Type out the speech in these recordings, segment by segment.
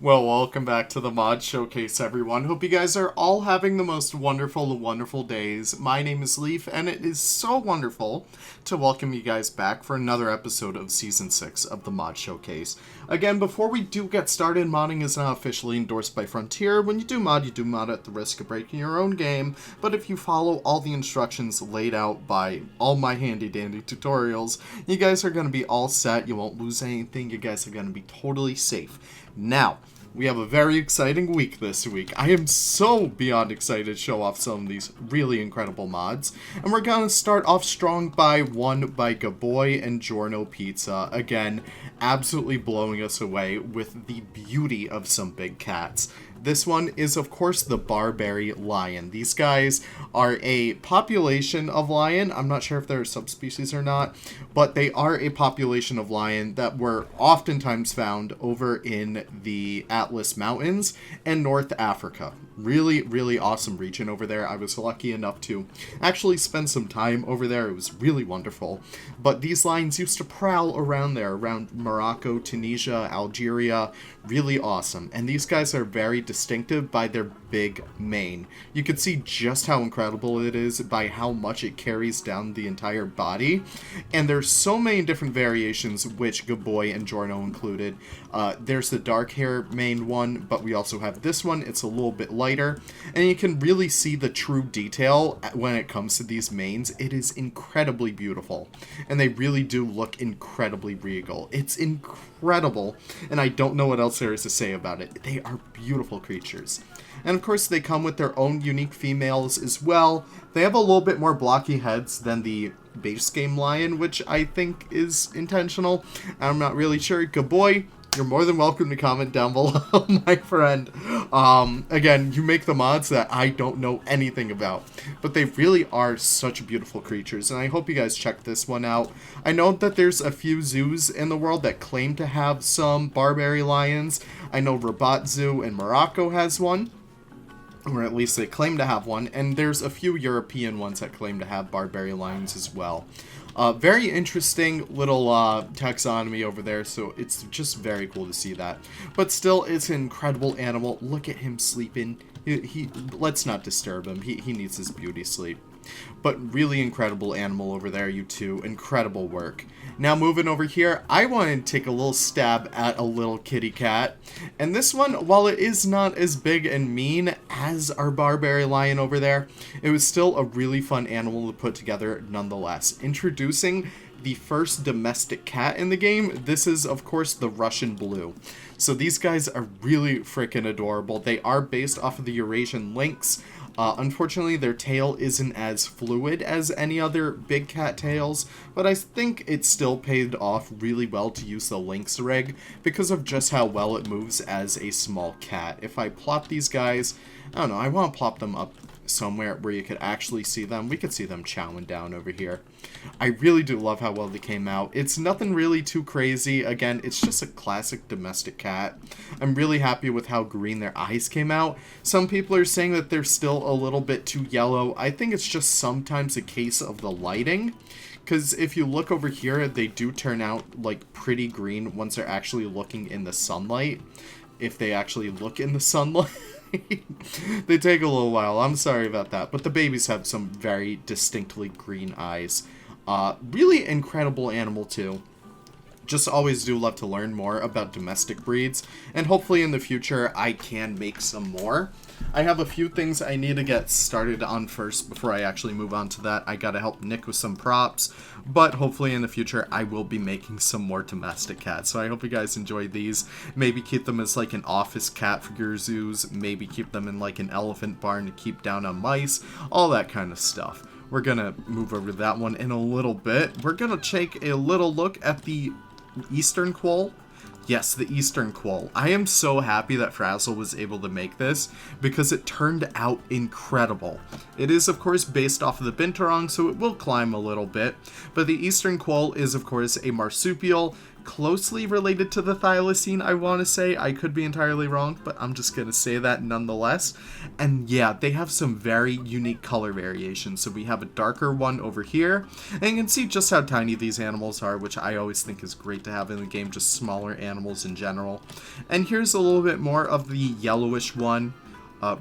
Well, welcome back to the Mod Showcase, everyone. Hope you guys are all having the most wonderful days. My name is Leaf, and it is so wonderful to welcome you guys back for another episode of Season 6 of the Mod Showcase. Again, before we do get started, modding is not officially endorsed by Frontier. When you do mod at the risk of breaking your own game, but if you follow all the instructions laid out by all my handy-dandy tutorials, you guys are going to be all set. You won't lose anything. You guys are going to be totally safe. Now, we have a very exciting week this week. I am so beyond excited to show off some of these really incredible mods. And we're going to start off strong by Gabboi and GiornoPizza. Again, absolutely blowing us away with the beauty of some big cats. This one is, of course, the Barbary Lion. These guys are a population of lion. I'm not sure if they're a subspecies or not, but they are a population of lion that were oftentimes found over in the Atlas Mountains and North Africa. Really, really awesome region over there. I was lucky enough to actually spend some time over there. It was really wonderful. But these lions used to prowl around there, around Morocco, Tunisia, Algeria. Really awesome. And these guys are very distinctive by their big mane. You can see just how incredible it is by how much it carries down the entire body. And there's so many different variations, which Gabboi and Giorno included. There's the dark hair mane one, but we also have this one. It's a little bit lighter. And you can really see the true detail when it comes to these manes. It is incredibly beautiful. And they really do look incredibly regal. It's incredible. And I don't know what else there is to say about it. They are beautiful creatures. And of course they come with their own unique females as well. They have a little bit more blocky heads than the base game lion, which I think is intentional. I'm not really sure. Gabboi, you're more than welcome to comment down below, my friend. Again, you make the mods that I don't know anything about. But they really are such beautiful creatures, and I hope you guys check this one out. I know that there's a few zoos in the world that claim to have some Barbary lions. I know Buffzoo in Morocco has one, or at least they claim to have one, and there's a few European ones that claim to have Barbary lions as well. Very interesting little taxonomy over there, so it's just very cool to see that. But still, it's an incredible animal. Look at him sleeping. Let's not disturb him. He needs his beauty sleep. But really incredible animal over there, you two. Incredible work. Now moving over here, I wanted to take a little stab at a little kitty cat. And this one, while it is not as big and mean as our Barbary Lion over there, it was still a really fun animal to put together nonetheless. Introducing the first domestic cat in the game, this is of course the Russian Blue. So these guys are really freaking adorable. They are based off of the Eurasian lynx. Unfortunately, their tail isn't as fluid as any other big cat tails, but I think it still paid off really well to use the lynx rig because of just how well it moves as a small cat. If I plop these guys, I don't know, I want to plop them up somewhere where you could actually see them. We could see them chowing down over here. I really do love how well they came out. It's nothing really too crazy. Again, it's just a classic domestic cat. I'm really happy with how green their eyes came out. Some people are saying that they're still a little bit too yellow. I think it's just sometimes a case of the lighting. Because if you look over here, they do turn out like pretty green once they're actually looking in the sunlight. If they actually look in the sunlight. They take a little while. I'm sorry about that. But the babies have some very distinctly green eyes. Really incredible animal too. Just always do love to learn more about domestic breeds. And hopefully in the future I can make some more. I have a few things I need to get started on first before I actually move on to that. I gotta help Nick with some props, but hopefully in the future I will be making some more domestic cats. So I hope you guys enjoyed these. Maybe keep them as like an office cat for your zoos. Maybe keep them in like an elephant barn to keep down on mice. All that kind of stuff. We're gonna move over to that one in a little bit. We're gonna take a little look at the Eastern Quoll. Yes, the Eastern Quoll. I am so happy that Frazzle was able to make this because it turned out incredible. It is, of course, based off of the Binturong, so it will climb a little bit. But the Eastern Quoll is, of course, a marsupial closely related to the thylacine, I want to say. I could be entirely wrong, but I'm just going to say that nonetheless. And yeah, they have some very unique color variations. So we have a darker one over here, and you can see just how tiny these animals are, which I always think is great to have in the game, just smaller animals in general. And here's a little bit more of the yellowish one.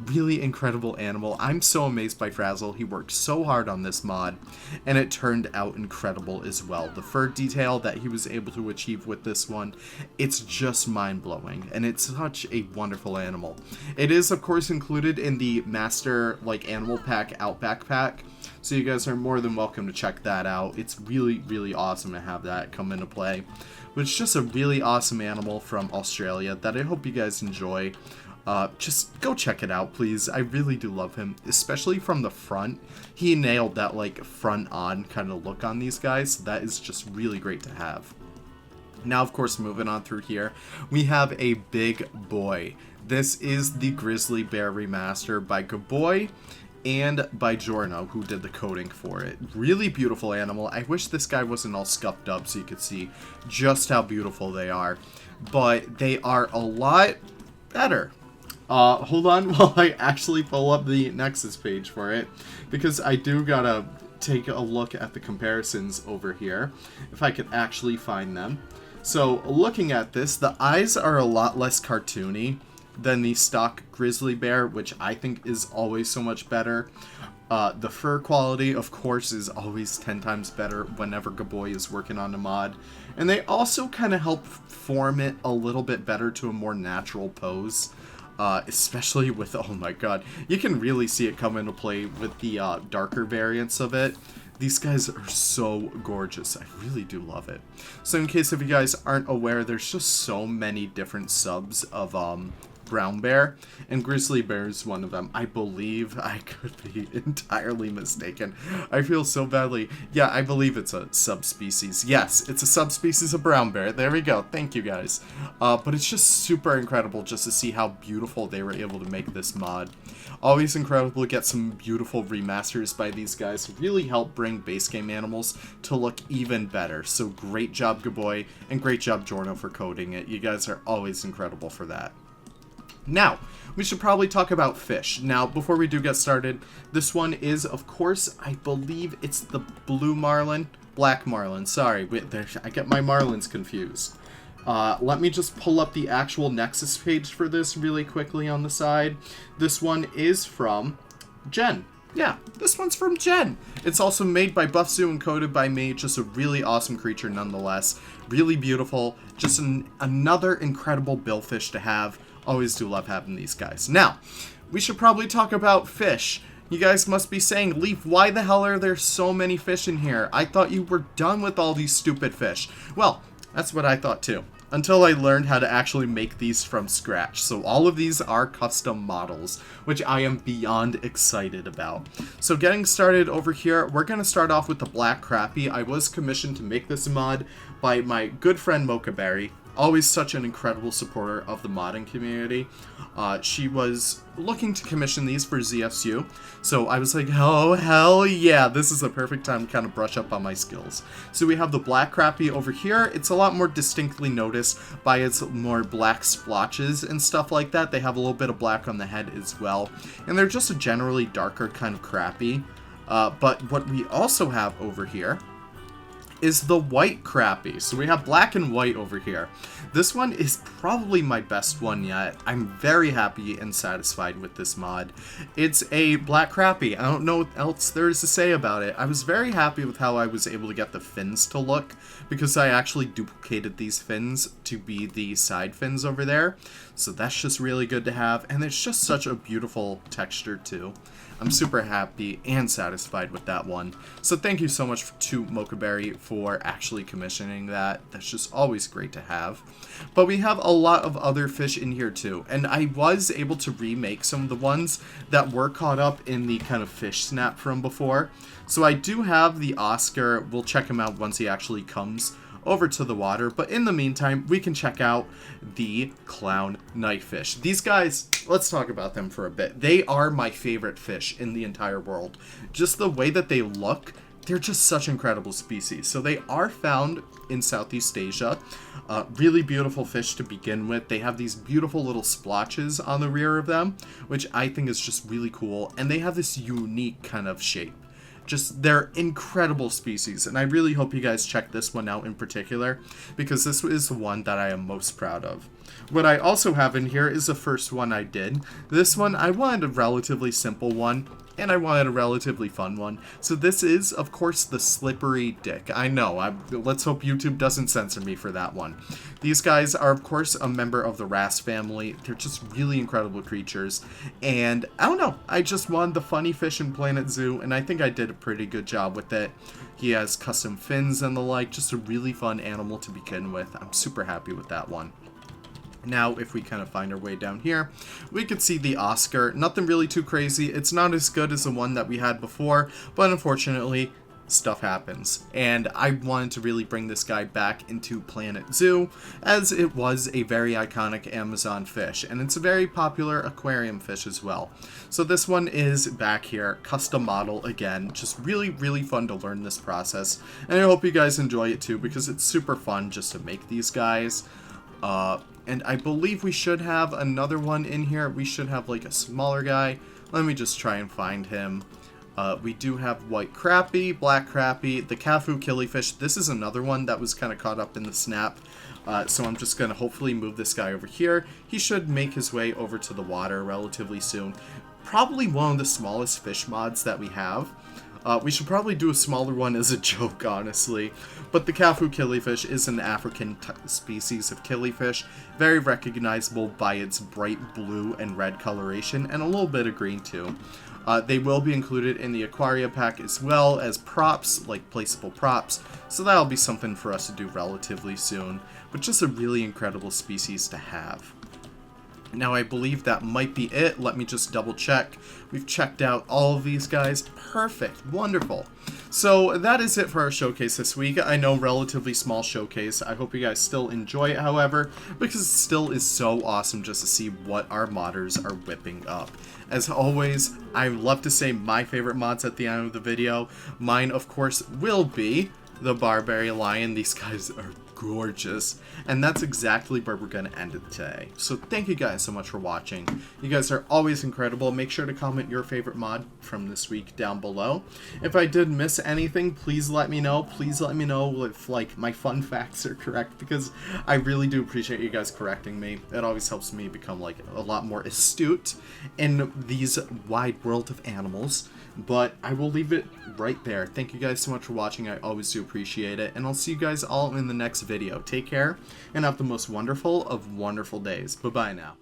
Really incredible animal. I'm so amazed by Frazzle. He worked so hard on this mod, and it turned out incredible as well. The fur detail that he was able to achieve with this one, it's just mind-blowing, and it's such a wonderful animal. It is, of course, included in the Master, Animal Pack Outback Pack, so you guys are more than welcome to check that out. It's really, really awesome to have that come into play. But it's just a really awesome animal from Australia that I hope you guys enjoy. Just go check it out, please. I really do love him, especially from the front. He nailed that, front-on kind of look on these guys. That is just really great to have. Now, of course, moving on through here, we have a big boy. This is the Grizzly Bear Remaster by Gabboi and by Giorno, who did the coding for it. Really beautiful animal. I wish this guy wasn't all scuffed up so you could see just how beautiful they are. But they are a lot better. Hold on while I actually pull up the Nexus page for it, because I do gotta take a look at the comparisons over here, if I could actually find them. So, looking at this, the eyes are a lot less cartoony than the stock Grizzly Bear, which I think is always so much better. The fur quality, of course, is always 10 times better whenever Gabboi is working on a mod. And they also kind of help form it a little bit better to a more natural pose. Especially with, oh my god, you can really see it come into play with the darker variants of it. These guys are so gorgeous. I really do love it. So in case if you guys aren't aware, there's just so many different subs of brown bear, and grizzly bear is one of them. I believe. I could be entirely mistaken. I feel so badly. Yeah, I believe it's a subspecies. Yes, it's a subspecies of brown bear. There we go. Thank you, guys. But it's just super incredible just to see how beautiful they were able to make this mod. Always incredible to get some beautiful remasters by these guys. Really help bring base game animals to look even better. So great job, Gabboi, and great job, Giorno, for coding it. You guys are always incredible for that. Now, we should probably talk about fish. Now, before we do get started, this one is, of course, I believe it's the blue marlin, black marlin. Sorry, I get my marlins confused. Let me just pull up the actual Nexus page for this really quickly on the side. This one is from Jen. Yeah, this one's from Jen. It's also made by Buffzoo and coded by me. Just a really awesome creature nonetheless. Really beautiful. Just another incredible billfish to have. Always do love having these guys. Now, we should probably talk about fish. You guys must be saying, Leaf, why the hell are there so many fish in here? I thought you were done with all these stupid fish. Well, that's what I thought too. Until I learned how to actually make these from scratch. So all of these are custom models, which I am beyond excited about. So getting started over here, we're going to start off with the black crappie. I was commissioned to make this mod by my good friend Mochaberry. Always such an incredible supporter of the modding community. She was looking to commission these for ZSU, so I was like, oh, hell yeah, this is the perfect time to kind of brush up on my skills. So we have the black crappie over here. It's a lot more distinctly noticed by its more black splotches and stuff like that. They have a little bit of black on the head as well, and they're just a generally darker kind of crappie. But what we also have over here is the white crappie. So we have black and white over here. This one is probably my best one yet. I'm very happy and satisfied with this mod. It's a black crappie. I don't know what else there is to say about it. I was very happy with how I was able to get the fins to look, because I actually duplicated these fins to be the side fins over there. So that's just really good to have, and it's just such a beautiful texture too. I'm super happy and satisfied with that one. So thank you so much to Mochaberry for actually commissioning that. That's just always great to have. But we have a lot of other fish in here too. And I was able to remake some of the ones that were caught up in the kind of fish snap from before. So I do have the Oscar. We'll check him out once he actually comes over to the water, but in the meantime we can check out the clown knifefish. These guys, let's talk about them for a bit. They are my favorite fish in the entire world. Just the way that they look, they're just such incredible species. So they are found in Southeast Asia. Really beautiful fish to begin with. They have these beautiful little splotches on the rear of them, which I think is just really cool. And they have this unique kind of shape. Just, they're incredible species, and I really hope you guys check this one out in particular, because this is the one that I am most proud of. What I also have in here is the first one I did. This one, I wanted a relatively simple one, and I wanted a relatively fun one. So this is, of course, the slippery dick. I know, let's hope YouTube doesn't censor me for that one. These guys are, of course, a member of the wrasse family. They're just really incredible creatures. And, I don't know, I just wanted the funny fish in Planet Zoo, and I think I did a pretty good job with it. He has custom fins and the like, just a really fun animal to begin with. I'm super happy with that one. Now, if we kind of find our way down here, we could see the Oscar. Nothing really too crazy. It's not as good as the one that we had before, but unfortunately, stuff happens. And I wanted to really bring this guy back into Planet Zoo, as it was a very iconic Amazon fish, and it's a very popular aquarium fish as well. So this one is back here, custom model again, just really, really fun to learn this process. And I hope you guys enjoy it too, because it's super fun just to make these guys. And I believe we should have another one in here. We should have like a smaller guy. Let me just try and find him. We do have white crappie, black crappie, the Kafue killifish. This is another one that was kind of caught up in the snap. So I'm just going to hopefully move this guy over here. He should make his way over to the water relatively soon. Probably one of the smallest fish mods that we have. We should probably do a smaller one as a joke, honestly. But the Kafue killifish is an African species of killifish, very recognizable by its bright blue and red coloration, and a little bit of green too. They will be included in the Aquaria pack as well as props, like placeable props, so that'll be something for us to do relatively soon, but just a really incredible species to have. Now, I believe that might be it. Let me just double check. We've checked out all of these guys. Perfect. Wonderful. So that is it for our showcase this week. I know, relatively small showcase. I hope you guys still enjoy it, however, because it still is so awesome just to see what our modders are whipping up. As always, I love to say my favorite mods at the end of the video. Mine, of course, will be the Baraka Lion. These guys are gorgeous, and that's exactly where we're going to end it today. So thank you guys so much for watching. You guys are always incredible. Make sure to comment your favorite mod from this week down below. If I did miss anything, please let me know. Please let me know if like my fun facts are correct, because I really do appreciate you guys correcting me. It always helps me become like a lot more astute in these wide world of animals. But I will leave it right there. Thank you guys so much for watching. I always do appreciate it. And I'll see you guys all in the next video. Take care and have the most wonderful of wonderful days. Bye-bye now.